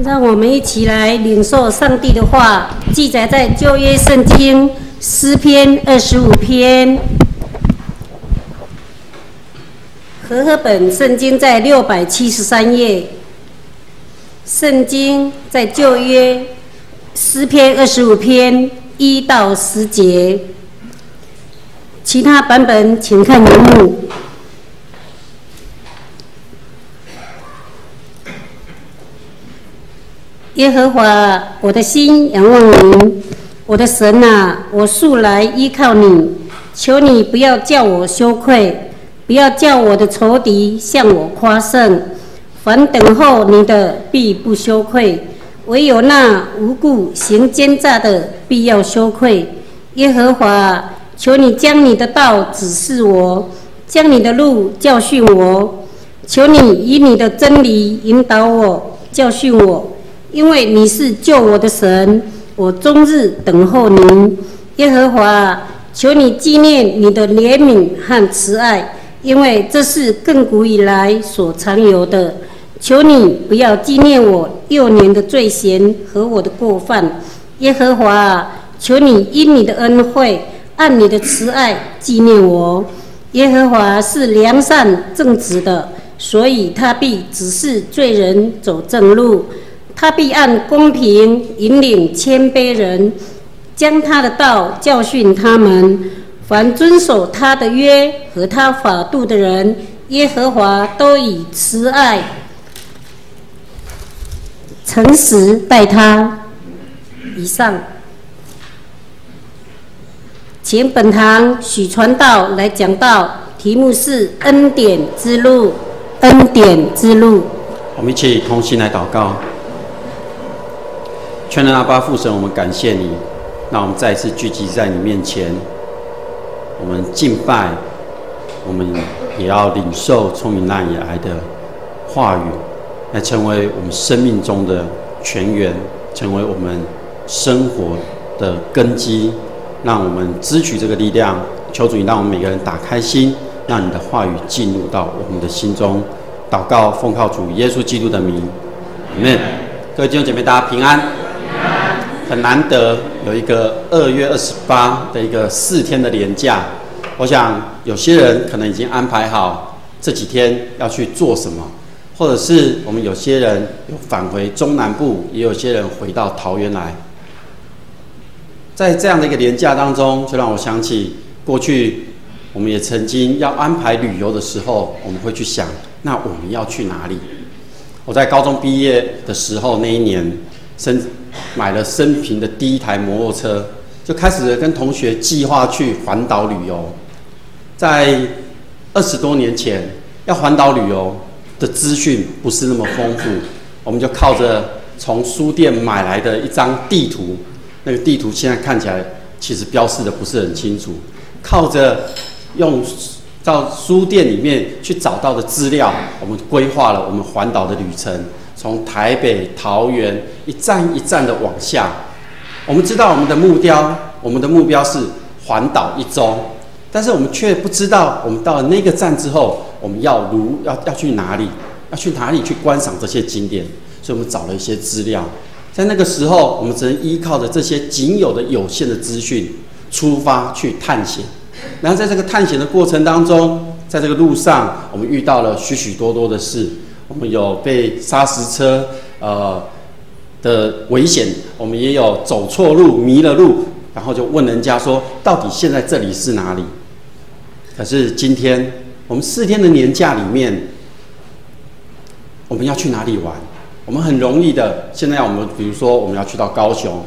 让我们一起来领受上帝的话，记载在旧约圣经诗篇25篇，和合本圣经在673页。圣经在旧约诗篇25篇1到10节，其他版本请看原目。耶和华，我的心仰望您，我的神啊，我素来依靠你，求你不要叫我羞愧，不要叫我的仇敌向我夸胜。凡等候你的，必不羞愧；唯有那无故行奸诈的，必要羞愧。耶和华，求你将你的道指示我，将你的路教训我。求你以你的真理引导我，教训我。因为你是救我的神，我终日等候您。耶和华，求你纪念你的怜悯和慈爱，因为这是亘古以来所常有的。求你不要纪念我幼年的罪嫌和我的过犯。耶和华，求你因你的恩惠，按你的慈爱纪念我。耶和华是良善正直的，所以他必指示罪人走正路。他必按公平引领谦卑人，将他的道教训他们。凡遵守他的约和他法度的人，耶和华都以慈爱、诚实待他。以上，请本堂许传道来讲道，题目是恩典之路。恩典之路。我们一起同心来祷告。全能阿爸父神，我们感谢你，让我们再一次聚集在你面前，我们敬拜，我们也要领受从你那里来的话语，来成为我们生命中的泉源，成为我们生活的根基，让我们支取这个力量。求主你让我们每个人打开心，让你的话语进入到我们的心中。祷告奉靠主耶稣基督的名，阿们。各位弟兄姐妹，大家平安。很难得有一个2月28的一个4天的连假，我想有些人可能已经安排好这几天要去做什么，或者是我们有些人有返回中南部，也有些人回到桃园来。在这样的一个连假当中，就让我想起过去我们也曾经要安排旅游的时候，我们会去想，那我们要去哪里？我在高中毕业的时候那一年，买了生平的第一台摩托车，就开始跟同学计划去环岛旅游。在20多年前，要环岛旅游的资讯不是那么丰富，我们就靠着从书店买来的一张地图，那个地图现在看起来其实标示的不是很清楚，靠着用到书店里面去找到的资料，我们规划了我们环岛的旅程。从台北、桃园一站一站的往下，我们知道我们的目标是环岛1周，但是我们却不知道，我们到了那个站之后，我们要去哪里，要去哪里去观赏这些景点，所以我们找了一些资料。在那个时候，我们只能依靠着这些仅有的有限的资讯出发去探险。然后在这个探险的过程当中，在这个路上，我们遇到了许许多多的事。我们有被砂石车的危险，我们也有走错路迷了路，然后就问人家说到底现在这里是哪里？可是今天我们4天的年假里面，我们要去哪里玩？我们很容易的，现在我们比如说我们要去到高雄，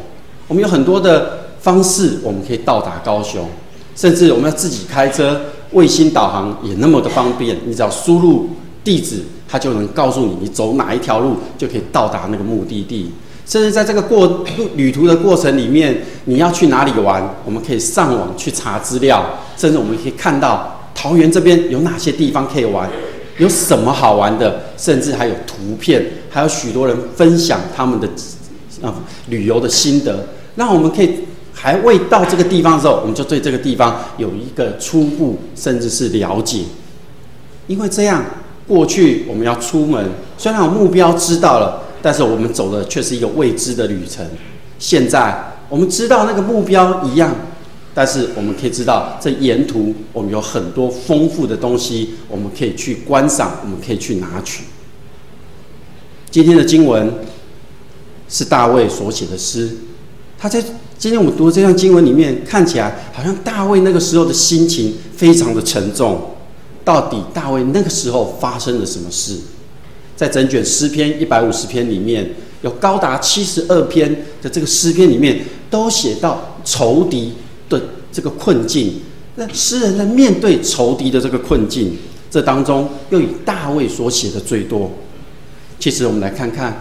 我们有很多的方式我们可以到达高雄，甚至我们要自己开车，卫星导航也那么的方便，你只要输入地址，它就能告诉你走哪一条路就可以到达那个目的地。甚至在这个旅途的过程里面，你要去哪里玩，我们可以上网去查资料，甚至我们可以看到桃园这边有哪些地方可以玩，有什么好玩的，甚至还有图片，还有许多人分享他们的旅游的心得，让我们可以还未到这个地方的时候，我们就对这个地方有一个初步甚至是了解。因为这样，过去我们要出门，虽然我目标知道了，但是我们走的却是一个未知的旅程。现在我们知道那个目标一样，但是我们可以知道，这沿途我们有很多丰富的东西，我们可以去观赏，我们可以去拿取。今天的经文是大卫所写的诗，他在今天我们读的这段经文里面，看起来好像大卫那个时候的心情非常的沉重。到底大卫那个时候发生了什么事？在整卷诗篇150篇里面，有高达72篇的这个诗篇里面，都写到仇敌的这个困境。那诗人在面对仇敌的这个困境，这当中又以大卫所写的最多。其实我们来看看，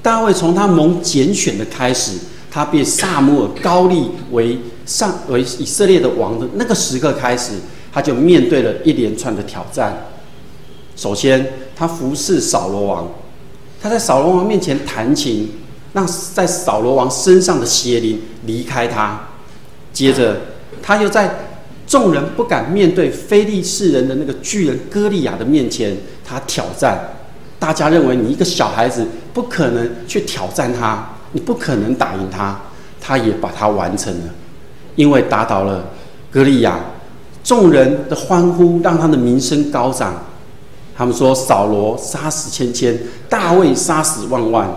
大卫从他蒙拣选的开始，他被撒母耳膏立为以色列的王的那个时刻开始，他就面对了一连串的挑战。首先，他服侍扫罗王，他在扫罗王面前弹琴，让在扫罗王身上的邪灵离开他。接着，他又在众人不敢面对非利士人的那个巨人歌利亚的面前，他挑战。大家认为你一个小孩子不可能去挑战他，你不可能打赢他，他也把它完成了。因为打倒了歌利亚，众人的欢呼让他的名声高涨。他们说扫罗杀死千千，大卫杀死万万。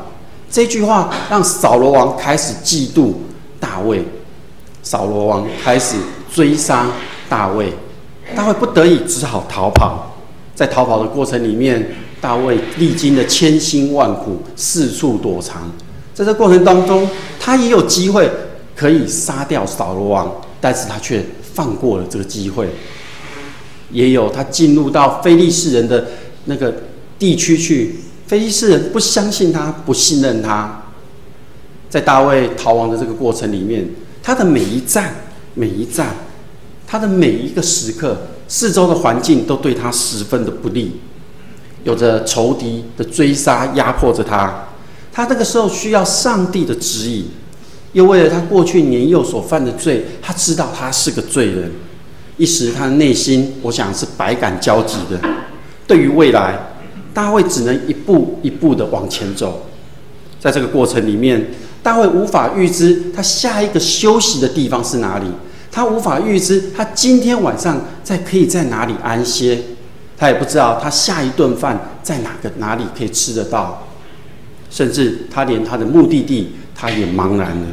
这句话让扫罗王开始嫉妒大卫，扫罗王开始追杀大卫，大卫不得已只好逃跑。在逃跑的过程里面，大卫历经了千辛万苦，四处躲藏。在这过程当中，他也有机会可以杀掉扫罗王，但是他却放过了这个机会。也有他进入到非利士人的那个地区去，非利士人不相信他，不信任他。在大卫逃亡的这个过程里面，他的每一站，他的每一个时刻，四周的环境都对他十分的不利，有着仇敌的追杀压迫着他。他那个时候需要上帝的指引，又为了他过去年幼所犯的罪，他知道他是个罪人。一时他的内心，我想是百感交集的。对于未来，大卫只能一步一步的往前走。在这个过程里面，大卫无法预知他下一个休息的地方是哪里，他无法预知他今天晚上可以在哪里安歇，他也不知道他下一顿饭在哪里可以吃得到，甚至他连他的目的地他也茫然了。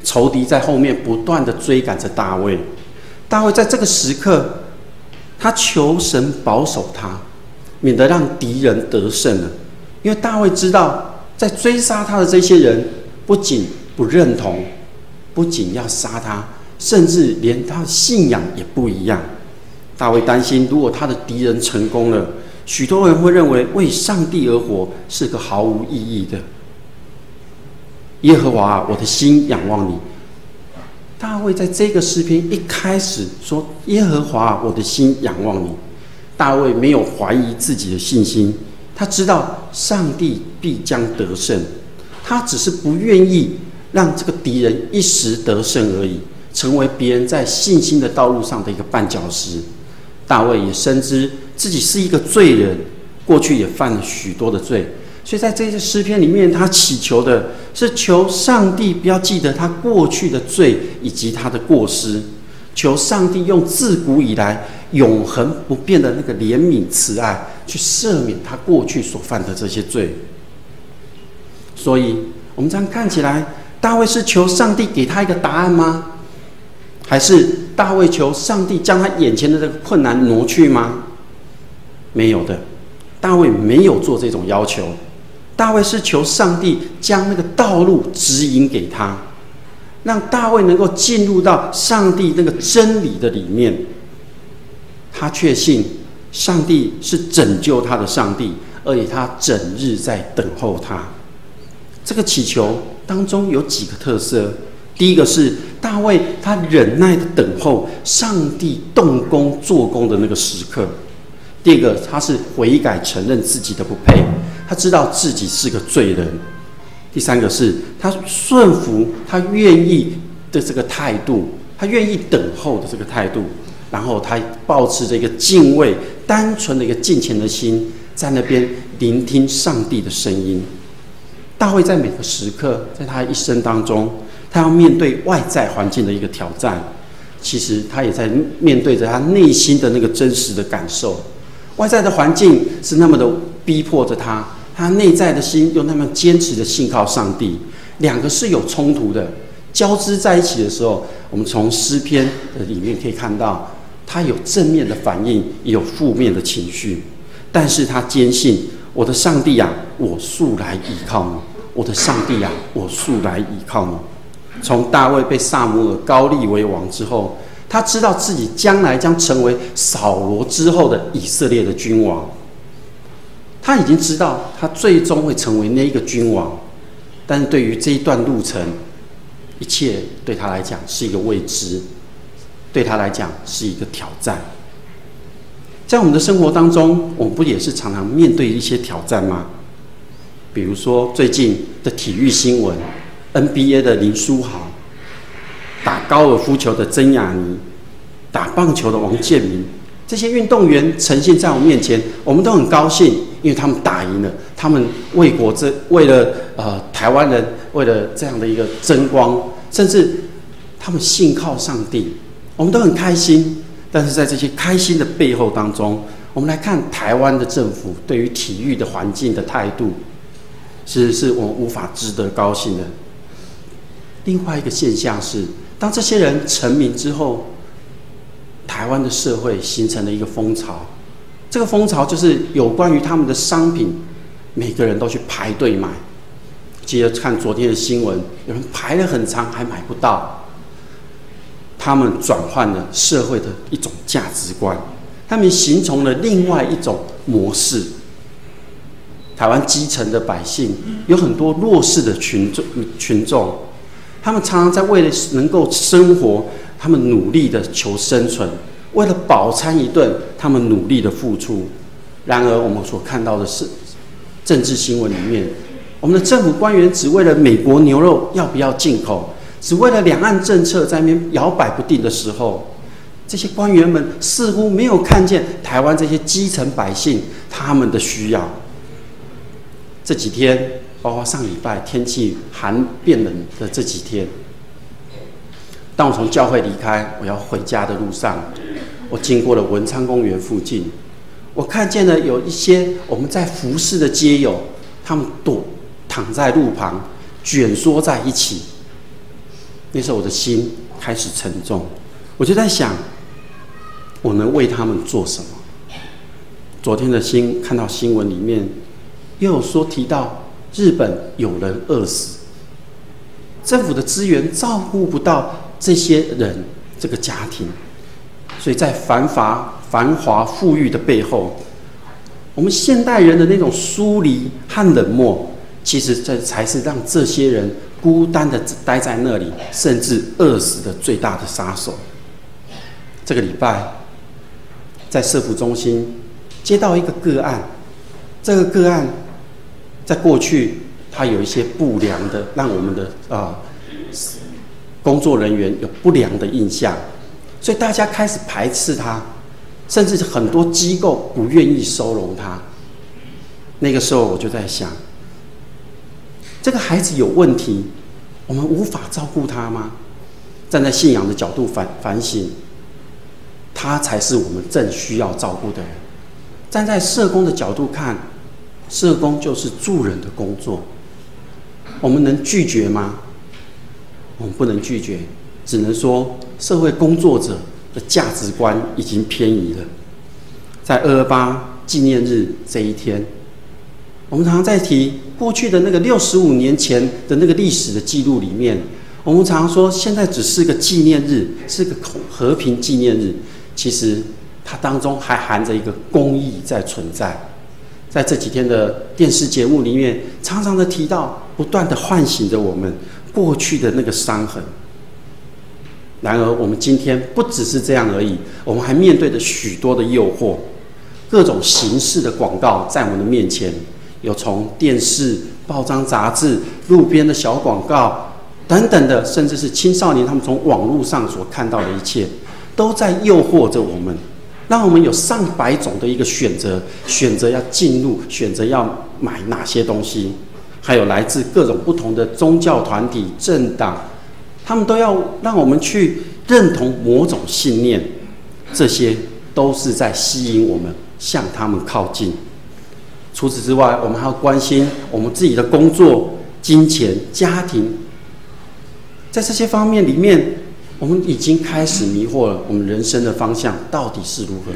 仇敌在后面不断的追赶着大卫。大卫在这个时刻，他求神保守他，免得让敌人得胜了。因为大卫知道，在追杀他的这些人，不仅不认同，不仅要杀他，甚至连他的信仰也不一样。大卫担心，如果他的敌人成功了，许多人会认为为上帝而活是个毫无意义的。耶和华啊，我的心仰望你。大卫在这个诗篇一开始说：“耶和华，我的心仰望你。”大卫没有怀疑自己的信心，他知道上帝必将得胜，他只是不愿意让这个敌人一时得胜而已，成为别人在信心的道路上的一个绊脚石。大卫也深知自己是一个罪人，过去也犯了许多的罪。所以在这些诗篇里面，他祈求的是求上帝不要记得他过去的罪以及他的过失，求上帝用自古以来永恒不变的那个怜悯慈爱去赦免他过去所犯的这些罪。所以我们这样看起来，大卫是求上帝给他一个答案吗？还是大卫求上帝将他眼前的这个困难挪去吗？没有的，大卫没有做这种要求。大卫是求上帝将那个道路指引给他，让大卫能够进入到上帝那个真理的里面。他确信上帝是拯救他的上帝，而且他整日在等候他。这个祈求当中有几个特色。第一个是大卫他忍耐的等候上帝动工做工的那个时刻。第二个，他是悔改承认自己的不配，他知道自己是个罪人。第三个是他顺服，他愿意的这个态度，他愿意等候的这个态度，然后他抱持着一个敬畏、单纯的一个敬虔的心，在那边聆听上帝的声音。大卫在每个时刻，在他一生当中，他要面对外在环境的一个挑战，其实他也在面对着他内心的那个真实的感受。外在的环境是那么的逼迫着他，他内在的心又那么坚持的信靠上帝，两个是有冲突的，交织在一起的时候，我们从诗篇的里面可以看到，他有正面的反应，也有负面的情绪，但是他坚信，我的上帝啊，我素来倚靠你，我的上帝啊，我素来倚靠你。从大卫被撒母耳膏立为王之后，他知道自己将来将成为扫罗之后的以色列的君王。他已经知道他最终会成为那一个君王，但是对于这一段路程，一切对他来讲是一个未知，对他来讲是一个挑战。在我们的生活当中，我们不也是常常面对一些挑战吗？比如说最近的体育新闻， NBA 的林书豪，打高尔夫球的曾雅妮，打棒球的王建民，这些运动员呈现在我们面前，我们都很高兴，因为他们打赢了，他们为国为了台湾人，为了这样的一个争光，甚至他们信靠上帝，我们都很开心。但是在这些开心的背后当中，我们来看台湾的政府对于体育的环境的态度，其实是我们无法值得高兴的。另外一个现象是，当这些人成名之后，台湾的社会形成了一个风潮，这个风潮就是有关于他们的商品，每个人都去排队买。记得看昨天的新闻，有人排了很长还买不到。他们转换了社会的一种价值观，他们形成了另外一种模式。台湾基层的百姓有很多弱势的群众，他们常常在为了能够生活，他们努力的求生存，为了饱餐一顿，他们努力的付出。然而，我们所看到的是政治新闻里面，我们的政府官员只为了美国牛肉要不要进口，只为了两岸政策在那边摇摆不定的时候，这些官员们似乎没有看见台湾这些基层百姓他们的需要。这几天，包括上礼拜天气寒变冷的这几天，当我从教会离开，我要回家的路上，我经过了文昌公园附近，我看见了有一些我们在服侍的街友，他们躺在路旁，卷缩在一起。那时候我的心开始沉重，我就在想，我能为他们做什么？昨天的看到新闻里面，又有提到日本有人饿死，政府的资源照顾不到这些人这个家庭，所以在繁华富裕的背后，我们现代人的那种疏离和冷漠，其实这才是让这些人孤单的待在那里，甚至饿死的最大的杀手。这个礼拜，在社福中心接到一个个案，这个个案在过去它有一些不良的，让我们的工作人员有不良的印象，所以大家开始排斥他，甚至很多机构不愿意收容他。那个时候我就在想，这个孩子有问题，我们无法照顾他吗？站在信仰的角度反省，他才是我们正需要照顾的人。站在社工的角度看，社工就是助人的工作，我们能拒绝吗？我们不能拒绝，只能说社会工作者的价值观已经偏移了。在228纪念日这一天，我们常常在提过去的那个65年前的那个历史的记录里面，我们常常说现在只是个纪念日，是个和平纪念日，其实它当中还含着一个公义在存在。在这几天的电视节目里面，常常的提到，不断的唤醒着我们过去的那个伤痕。然而，我们今天不只是这样而已，我们还面对着许多的诱惑，各种形式的广告在我们的面前，有从电视、报章、杂志、路边的小广告等等的，甚至是青少年他们从网络上所看到的一切，都在诱惑着我们。让我们有上百种的一个选择要进入，选择要买哪些东西。还有来自各种不同的宗教团体、政党，他们都要让我们去认同某种信念，这些都是在吸引我们向他们靠近。除此之外，我们还要关心我们自己的工作、金钱、家庭，在这些方面里面，我们已经开始迷惑了我们人生的方向到底是如何。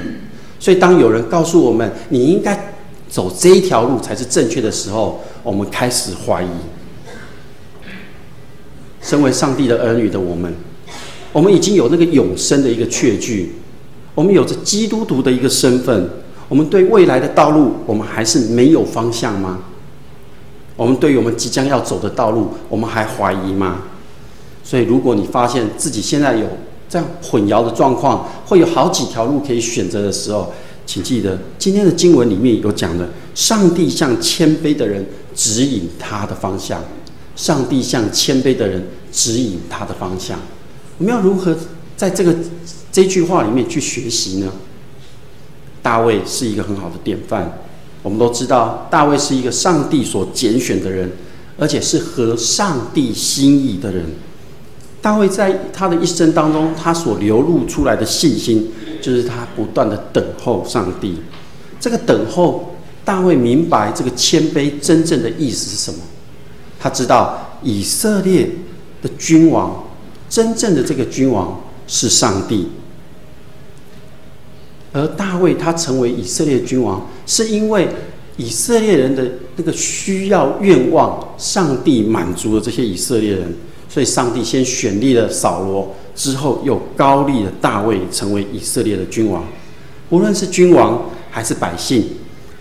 所以当有人告诉我们你应该走这一条路才是正确的时候，我们开始怀疑。身为上帝的儿女的我们已经有那个永生的一个确据，我们有着基督徒的一个身份，我们对未来的道路我们还是没有方向吗？我们对于我们即将要走的道路我们还怀疑吗？所以如果你发现自己现在有这样混淆的状况，会有好几条路可以选择的时候，请记得今天的经文里面有讲的，上帝向谦卑的人指引他的方向。上帝向谦卑的人指引他的方向。我们要如何在这句话里面去学习呢？大卫是一个很好的典范。我们都知道大卫是一个上帝所拣选的人，而且是合上帝心意的人。大卫在他的一生当中，他所流露出来的信心，就是他不断的等候上帝。这个等候，大卫明白这个谦卑真正的意思是什么。他知道以色列的君王，真正的这个君王是上帝。而大卫他成为以色列君王，是因为以色列人的那个需要愿望，上帝满足了这些以色列人。所以上帝先选立了扫罗，之后又高立了大卫成为以色列的君王。无论是君王还是百姓，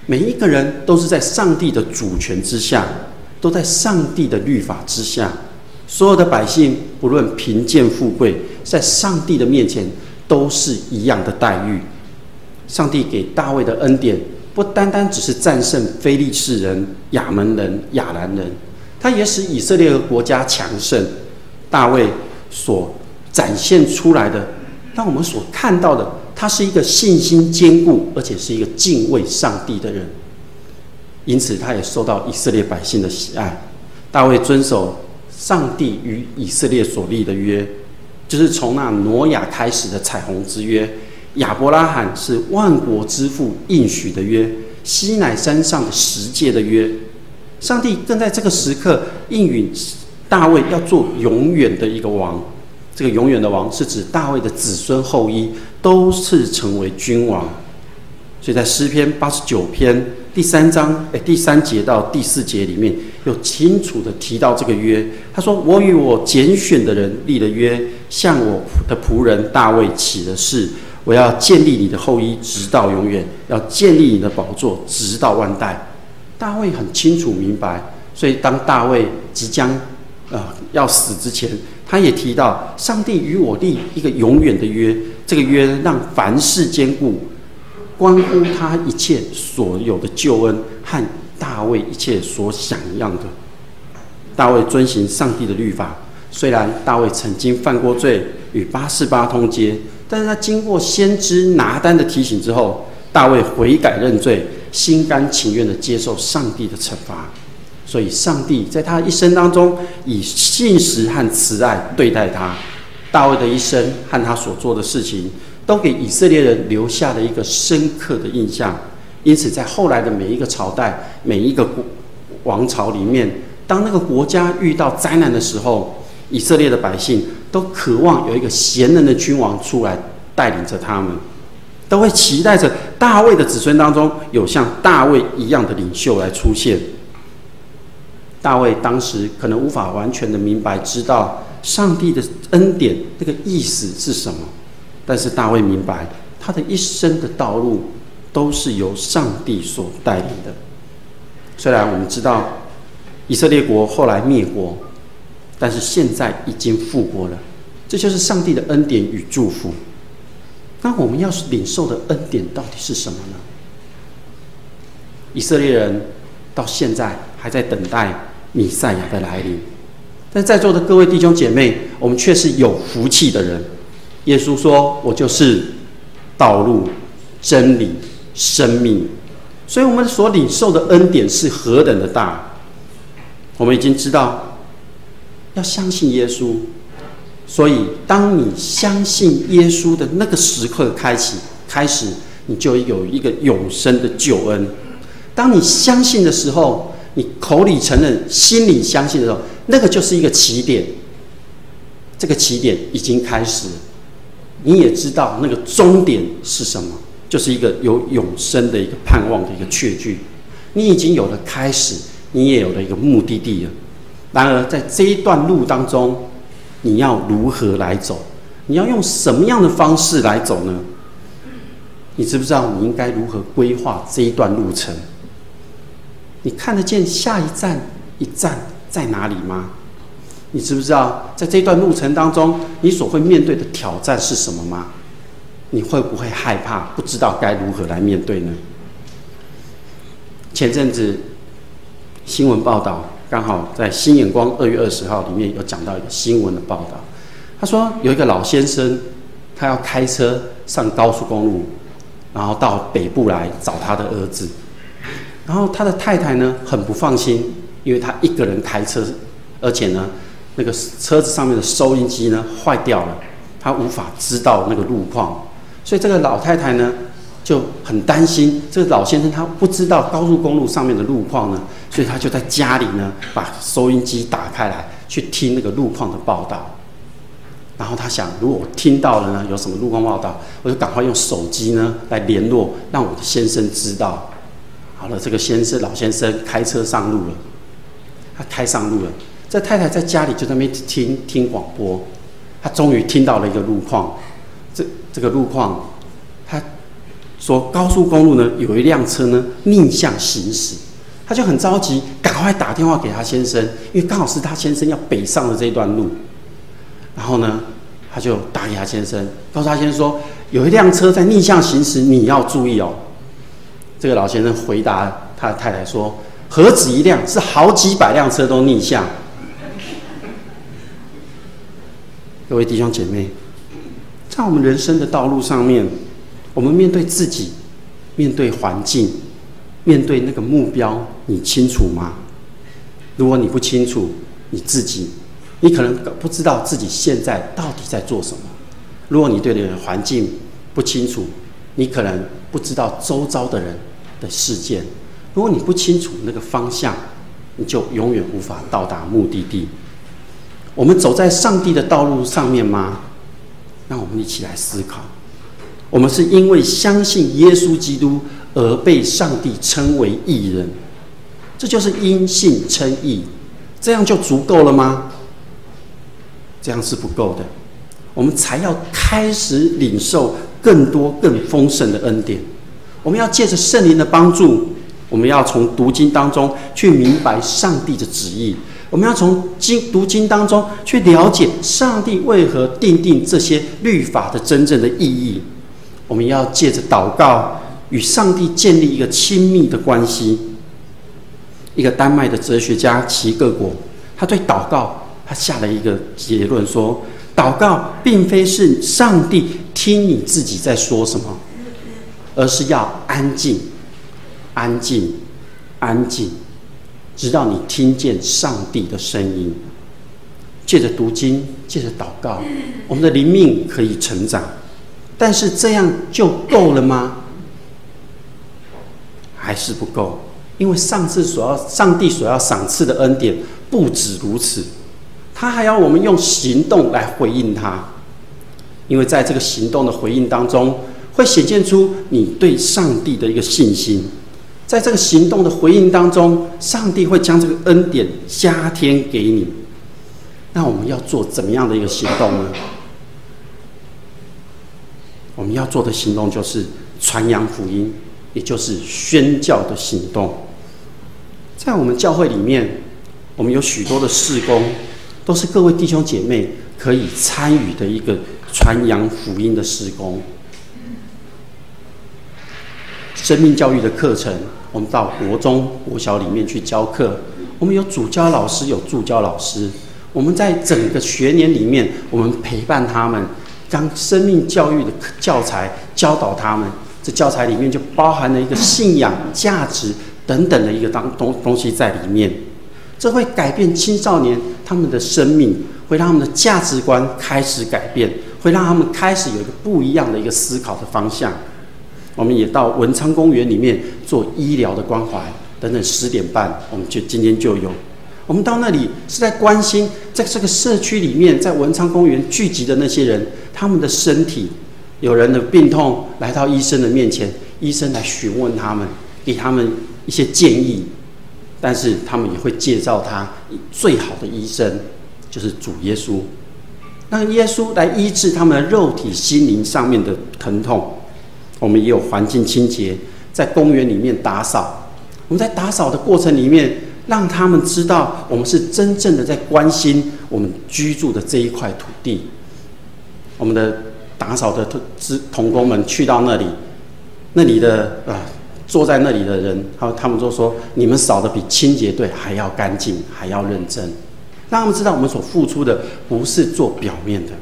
每一个人都是在上帝的主权之下，都在上帝的律法之下。所有的百姓不论贫贱富贵，在上帝的面前都是一样的待遇。上帝给大卫的恩典不单单只是战胜非利士人、亚门人、亚兰人，他也使以色列的国家强盛。大卫所展现出来的，让我们所看到的，他是一个信心坚固，而且是一个敬畏上帝的人。因此他也受到以色列百姓的喜爱。大卫遵守上帝与以色列所立的约，就是从那挪亚开始的彩虹之约，亚伯拉罕是万国之父应许的约，西乃山上的十诫的约。上帝更在这个时刻应允大卫要做永远的一个王。这个永远的王是指大卫的子孙后裔都是成为君王。所以在诗篇89篇第3章第3节到第4节里面，有清楚的提到这个约。他说：“我与我拣选的人立了约，向我的仆人大卫起了誓，我要建立你的后裔直到永远，要建立你的宝座直到万代。”大卫很清楚明白，所以当大卫即将要死之前，他也提到上帝与我立一个永远的约，这个约让凡事坚固，关乎他一切所有的救恩和大卫一切所想要的。大卫遵行上帝的律法，虽然大卫曾经犯过罪，与巴示巴通奸，但是他经过先知拿单的提醒之后，大卫悔改认罪，心甘情愿地接受上帝的惩罚。所以上帝在他一生当中以信实和慈爱对待他。大卫的一生和他所做的事情都给以色列人留下了一个深刻的印象。因此在后来的每一个朝代，每一个王朝里面，当那个国家遇到灾难的时候，以色列的百姓都渴望有一个贤能的君王出来带领着他们，都会期待着大卫的子孙当中有像大卫一样的领袖来出现。大卫当时可能无法完全的明白知道上帝的恩典那个意思是什么，但是大卫明白他的一生的道路都是由上帝所带领的。虽然我们知道以色列国后来灭国，但是现在已经复国了，这就是上帝的恩典与祝福。那我们要领受的恩典到底是什么呢？以色列人到现在还在等待弥赛亚的来临，但在座的各位弟兄姐妹，我们却是有福气的人。耶稣说：“我就是道路、真理、生命。”所以我们所领受的恩典是何等的大！我们已经知道要相信耶稣，所以当你相信耶稣的那个时刻开始，你就有一个永生的救恩。当你相信的时候，你口里承认，心里相信的时候，那个就是一个起点。这个起点已经开始了，你也知道那个终点是什么，就是一个有永生的一个盼望的一个确据。你已经有了开始，你也有了一个目的地了。然而在这一段路当中，你要如何来走？你要用什么样的方式来走呢？你知不知道你应该如何规划这一段路程？你看得见下一站在哪里吗？你知不知道在这段路程当中，你所会面对的挑战是什么吗？你会不会害怕，不知道该如何来面对呢？前阵子新闻报道，刚好在新眼光2月20号里面有讲到一个新闻的报道。他说有一个老先生，他要开车上高速公路，然后到北部来找他的儿子。然后他的太太呢很不放心，因为他一个人开车，而且呢那个车子上面的收音机呢坏掉了，他无法知道那个路况，所以这个老太太呢就很担心这个老先生他不知道高速公路上面的路况呢，所以他就在家里呢把收音机打开来去听那个路况的报道。然后他想，如果我听到了呢有什么路况报道，我就赶快用手机呢来联络，让我的先生知道。好了，这个老先生开车上路了，他开上路了。这太太在家里就在那边听广播，他终于听到了一个路况。这个路况，他说高速公路呢有一辆车呢逆向行驶，他就很着急，赶快打电话给他先生，因为刚好是他先生要北上的这段路。然后呢，他就打给他先生，告诉他先生说有一辆车在逆向行驶，你要注意哦。这个老先生回答他的太太说：“何止一辆，是好几百辆车都逆向。”各位弟兄姐妹，在我们人生的道路上面，我们面对自己，面对环境，面对那个目标，你清楚吗？如果你不清楚你自己，你可能不知道自己现在到底在做什么。如果你对你的环境不清楚，你可能不知道周遭的人的事件。如果你不清楚那个方向，你就永远无法到达目的地。我们走在上帝的道路上面吗？让我们一起来思考。我们是因为相信耶稣基督而被上帝称为义人，这就是因信称义，这样就足够了吗？这样是不够的，我们才要开始领受更多更丰盛的恩典。我们要借着圣灵的帮助，我们要从读经当中去明白上帝的旨意，我们要从读经当中去了解上帝为何订定这些律法的真正的意义。我们要借着祷告与上帝建立一个亲密的关系。一个丹麦的哲学家齐各果，他对祷告他下了一个结论说，祷告并非是上帝听你自己在说什么，而是要安静安静安静，直到你听见上帝的声音。借着读经，借着祷告，我们的灵命可以成长。但是这样就够了吗？还是不够，因为上帝所要赏赐的恩典不止如此，他还要我们用行动来回应他。因为在这个行动的回应当中，会显现出你对上帝的一个信心。在这个行动的回应当中，上帝会将这个恩典加添给你。那我们要做怎么样的一个行动呢？我们要做的行动就是传扬福音，也就是宣教的行动。在我们教会里面，我们有许多的事工，都是各位弟兄姐妹可以参与的一个传扬福音的事工。生命教育的课程，我们到国中、国小里面去教课，我们有主教老师，有助教老师。我们在整个学年里面，我们陪伴他们，将生命教育的教材教导他们。这教材里面就包含了一个信仰、价值等等的一个东西在里面。这会改变青少年他们的生命，会让他们的价值观开始改变，会让他们开始有一个不一样的一个思考的方向。我们也到文昌公园里面做医疗的关怀等等，10点半我们今天就有。我们到那里是在关心在这个社区里面，在文昌公园聚集的那些人，他们的身体，有人的病痛来到医生的面前，医生来询问他们，给他们一些建议，但是他们也会介绍他最好的医生，就是主耶稣，让耶稣来医治他们的肉体心灵上面的疼痛。我们也有环境清洁，在公园里面打扫，我们在打扫的过程里面，让他们知道我们是真正的在关心我们居住的这一块土地。我们的打扫的同工们去到那里，那里的坐在那里的人，他们就说：你们扫的比清洁队还要干净，还要认真。让他们知道我们所付出的不是做表面的。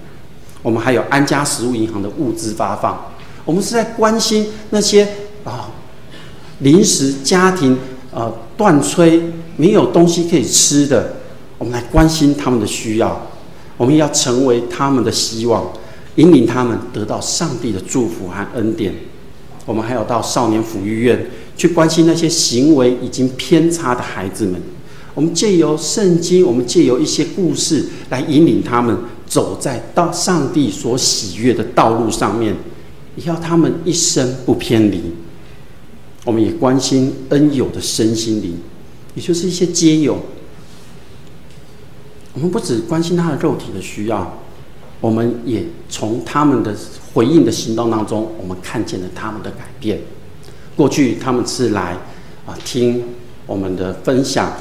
我们还有安家食物银行的物资发放，我们是在关心那些临时家庭断炊没有东西可以吃的，我们来关心他们的需要。我们要成为他们的希望，引领他们得到上帝的祝福和恩典。我们还有到少年抚育院去关心那些行为已经偏差的孩子们。我们借由圣经，我们借由一些故事来引领他们走在到上帝所喜悦的道路上面，也要他们一生不偏离。我们也关心恩友的身心灵，也就是一些街友。我们不只关心他的肉体的需要，我们也从他们的回应的行动当中，我们看见了他们的改变。过去他们是来听我们的分享，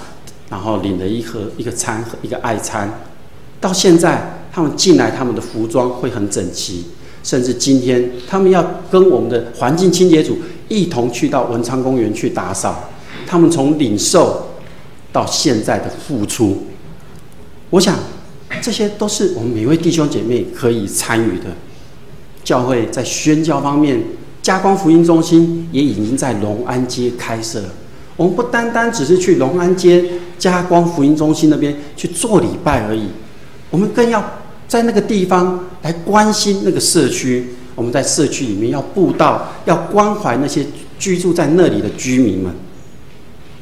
然后领了一个餐盒，一个爱餐。到现在他们进来，他们的服装会很整齐，甚至今天他们要跟我们的环境清洁组一同去到文昌公园去打扫。他们从领受到现在的付出，我想这些都是我们每位弟兄姐妹可以参与的。教会在宣教方面，嘉光福音中心也已经在龙安街开设了。我们不单单只是去龙安街嘉光福音中心那边去做礼拜而已，我们更要在那个地方来关心那个社区。我们在社区里面要布道，要关怀那些居住在那里的居民们。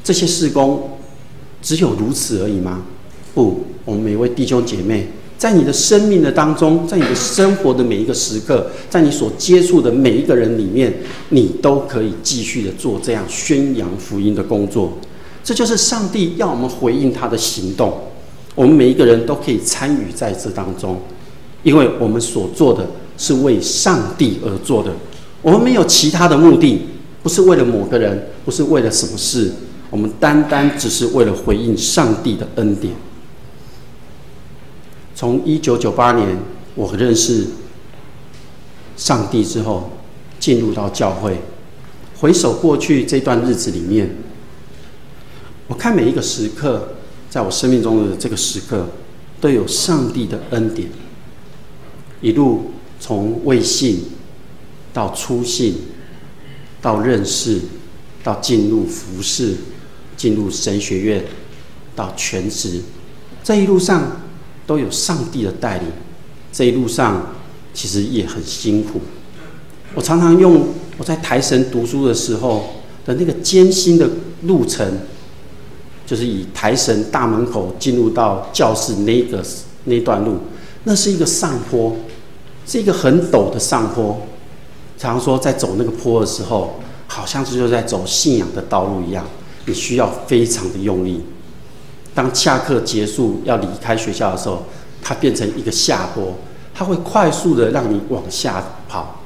这些事工只有如此而已吗？不，我们每位弟兄姐妹，在你的生命的当中，在你的生活的每一个时刻，在你所接触的每一个人里面，你都可以继续的做这样宣扬福音的工作。这就是上帝要我们回应他的行动。我们每一个人都可以参与在这当中，因为我们所做的是为上帝而做的，我们没有其他的目的，不是为了某个人，不是为了什么事，我们单单只是为了回应上帝的恩典。从1998年我认识上帝之后，进入到教会，回首过去这段日子里面，我看每一个时刻，在我生命中的这个时刻，都有上帝的恩典。一路从未信到初信，到认识，到进入服事，进入神学院，到全职，这一路上都有上帝的带领。这一路上其实也很辛苦。我常常用我在台神读书的时候的那个艰辛的路程，就是以台神大门口进入到教室那段路，那是一个上坡，是一个很陡的上坡。常说在走那个坡的时候，好像是就在走信仰的道路一样，你需要非常的用力。当下课结束要离开学校的时候，它变成一个下坡，它会快速的让你往下跑。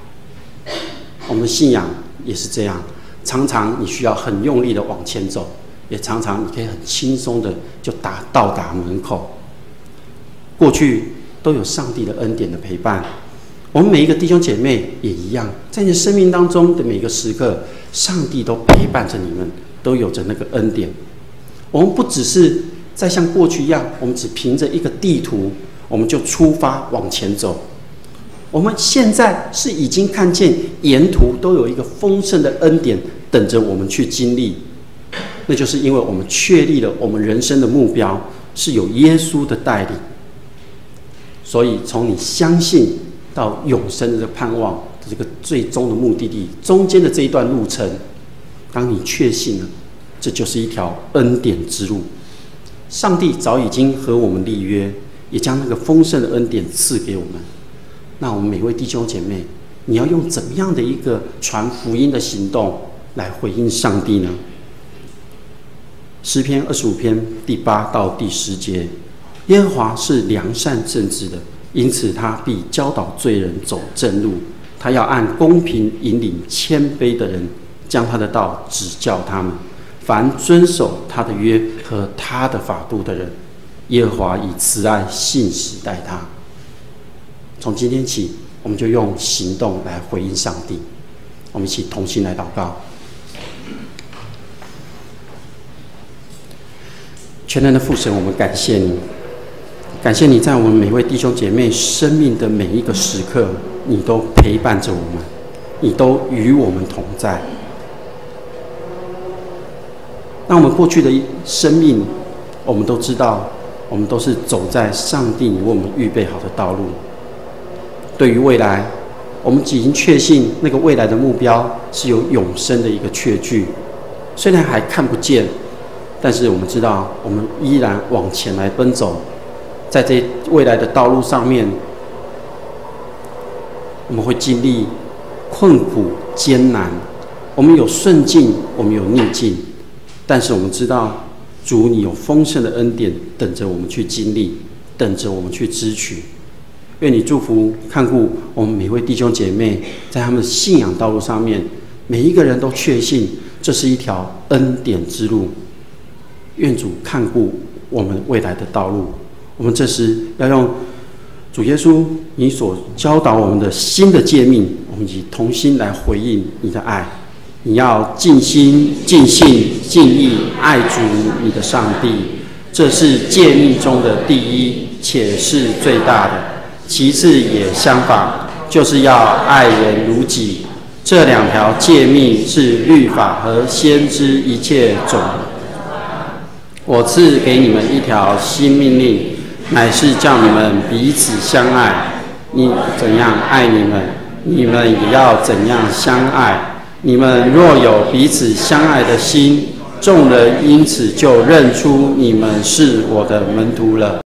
我们的信仰也是这样，常常你需要很用力的往前走，也常常你可以很轻松的就到达门口。过去都有上帝的恩典的陪伴，我们每一个弟兄姐妹也一样，在你的生命当中的每个时刻，上帝都陪伴着你们，都有着那个恩典。我们不只是再像过去一样，我们只凭着一个地图，我们就出发往前走。我们现在是已经看见沿途都有一个丰盛的恩典等着我们去经历。那就是因为我们确立了我们人生的目标是有耶稣的带领，所以从你相信到永生的这个盼望的这个最终的目的地中间的这一段路程，当你确信了，这就是一条恩典之路。上帝早已经和我们立约，也将那个丰盛的恩典赐给我们。那我们每位弟兄姐妹，你要用怎么样的一个传福音的行动来回应上帝呢？诗篇25篇第8到第10节，耶和华是良善正直的，因此他必教导罪人走正路，他要按公平引领谦卑的人，将他的道指教他们。凡遵守他的约和他的法度的人，耶和华以慈爱信实待他。从今天起，我们就用行动来回应上帝。我们一起同心来祷告。全能的父神，我们感谢你，感谢你在我们每位弟兄姐妹生命的每一个时刻，你都陪伴着我们，你都与我们同在。那我们过去的生命，我们都知道，我们都是走在上帝你为我们预备好的道路。对于未来，我们已经确信那个未来的目标是有永生的一个确据，虽然还看不见，但是我们知道，我们依然往前来奔走，在这未来的道路上面，我们会经历困苦艰难，我们有顺境，我们有逆境。但是我们知道，主你有丰盛的恩典等着我们去经历，等着我们去支取。愿你祝福看顾我们每位弟兄姐妹，在他们的信仰道路上面，每一个人都确信这是一条恩典之路。愿主看顾我们未来的道路。我们这时要用主耶稣你所教导我们的新的诫命，我们以同心来回应你的爱。你要尽心、尽性、尽意爱主你的上帝，这是诫命中的第一，且是最大的。其次也相仿，就是要爱人如己。这2条诫命是律法和先知一切总。我赐给你们一条新命令，乃是叫你们彼此相爱。你怎样爱你们，你们也要怎样相爱。你们若有彼此相爱的心，众人因此就认出你们是我的门徒了。